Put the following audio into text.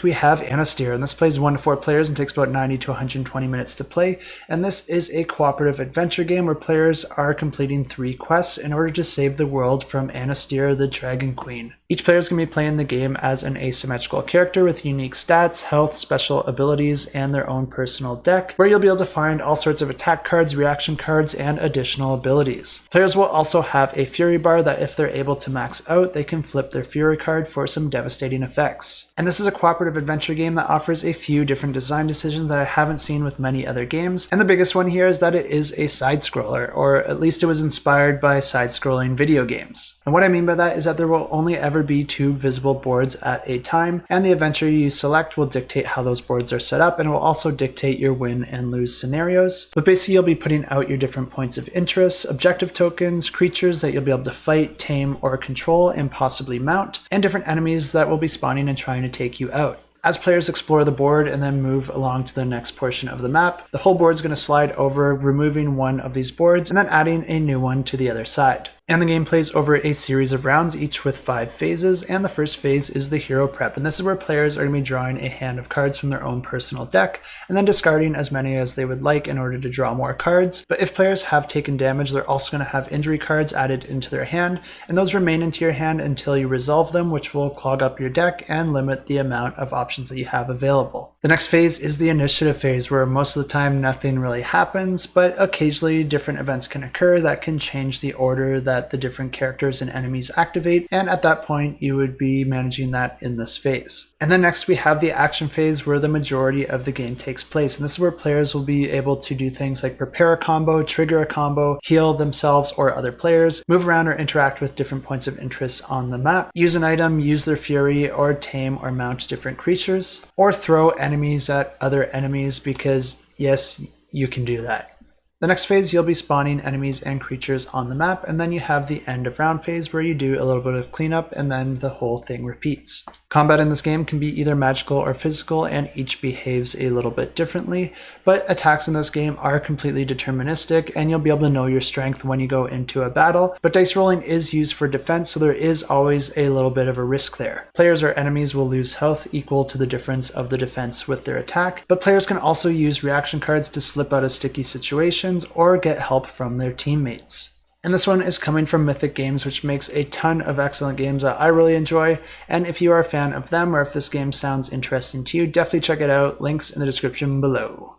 We have Anastyr, and this plays 1 to 4 players and takes about 90 to 120 minutes to play. And this is a cooperative adventure game where players are completing 3 quests in order to save the world from Anastyr, the Dragon Queen. Each player is going to be playing the game as an asymmetrical character with unique stats, health, special abilities, and their own personal deck, where you'll be able to find all sorts of attack cards, reaction cards, and additional abilities. Players will also have a Fury bar that if they're able to max out, they can flip their Fury card for some devastating effects. And this is a cooperative adventure game that offers a few different design decisions that I haven't seen with many other games. And the biggest one here is that it is a side-scroller, or at least it was inspired by side-scrolling video games. And what I mean by that is that there will only ever be 2 visible boards at a time, and the adventure you select will dictate how those boards are set up, and it will also dictate your win and lose scenarios. But basically you'll be putting out your different points of interest, objective tokens, creatures that you'll be able to fight, tame, or control, and possibly mount, and different enemies that will be spawning and trying to take you out. As players explore the board and then move along to the next portion of the map, the whole board is going to slide over, removing one of these boards and then adding a new one to the other side. And the game plays over a series of rounds, each with 5 phases, and the first phase is the hero prep, and this is where players are going to be drawing a hand of cards from their own personal deck, and then discarding as many as they would like in order to draw more cards. But if players have taken damage, they're also going to have injury cards added into their hand, and those remain into your hand until you resolve them, which will clog up your deck and limit the amount of options that you have available. The next phase is the initiative phase, where most of the time nothing really happens, but occasionally different events can occur that can change the order that the different characters and enemies activate, and at that point you would be managing that in this phase. And then next we have the action phase, where the majority of the game takes place, and this is where players will be able to do things like prepare a combo, trigger a combo, heal themselves or other players, move around or interact with different points of interest on the map, use an item, use their fury, or tame or mount different creatures, or throw enemies at other enemies, because yes, you can do that. The next phase, you'll be spawning enemies and creatures on the map, and then you have the end of round phase where you do a little bit of cleanup and then the whole thing repeats. Combat in this game can be either magical or physical, and each behaves a little bit differently, but attacks in this game are completely deterministic, and you'll be able to know your strength when you go into a battle, but dice rolling is used for defense, so there is always a little bit of a risk there. Players or enemies will lose health equal to the difference of the defense with their attack, but players can also use reaction cards to slip out of sticky situations or get help from their teammates. And this one is coming from Mythic Games, which makes a ton of excellent games that I really enjoy, and if you are a fan of them or if this game sounds interesting to you, definitely check it out. Links in the description below.